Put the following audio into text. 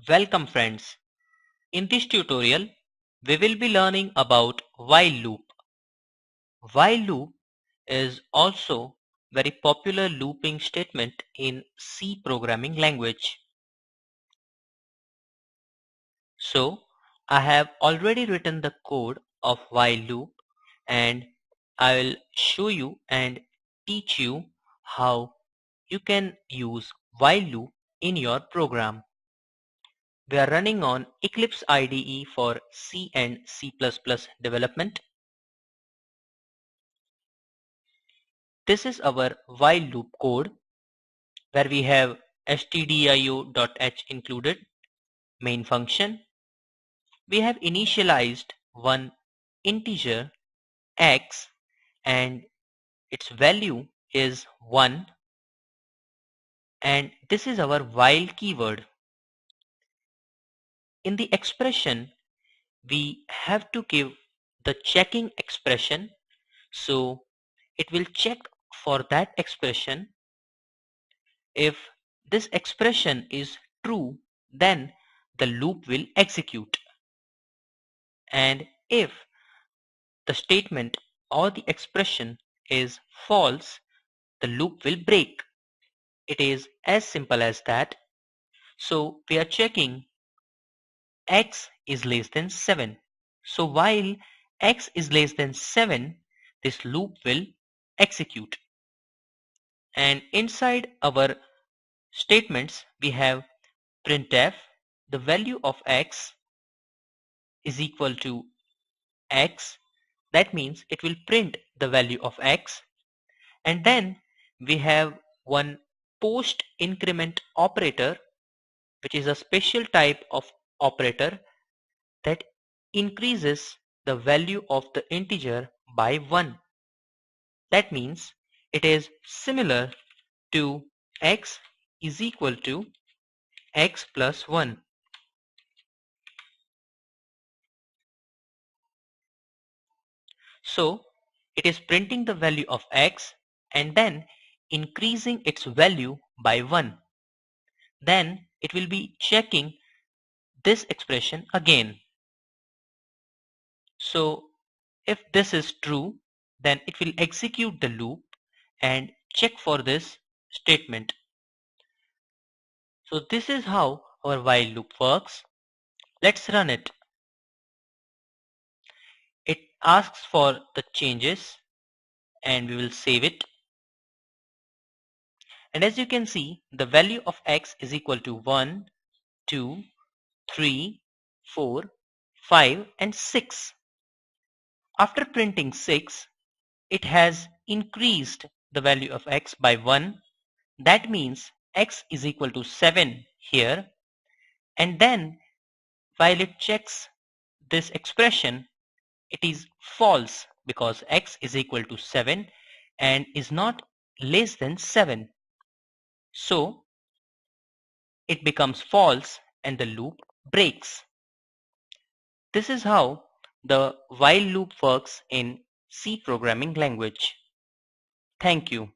Welcome friends. In this tutorial, we will be learning about while loop. While loop is also very popular looping statement in C programming language. So, I have already written the code of while loop and I will show you and teach you how you can use while loop in your program. We are running on Eclipse IDE for C and C++ development. This is our while loop code where we have stdio.h included, main function. We have initialized one integer x and its value is 1, and this is our while keyword. In the expression, we have to give the checking expression, so it will check for that expression. If this expression is true, then the loop will execute, and if the statement or the expression is false, the loop will break. It is as simple as that. So we are checking x is less than 7. So while x is less than 7, this loop will execute. And inside our statements, we have printf, the value of x is equal to x. That means it will print the value of x. And then we have one post increment operator, which is a special type of operator that increases the value of the integer by 1. That means it is similar to x is equal to x plus 1. So it is printing the value of x and then increasing its value by 1. Then it will be checking this expression again. So if this is true, then it will execute the loop and check for this statement. So this is how our while loop works. Let's run it. It asks for the changes and we will save it. And as you can see, the value of x is equal to 1, 2, 3, 4, 5 and 6. After printing 6, it has increased the value of x by 1. That means x is equal to 7 here. And then while it checks this expression, it is false because x is equal to 7 and is not less than 7. So it becomes false and the loop breaks. This is how the while loop works in C programming language. Thank you.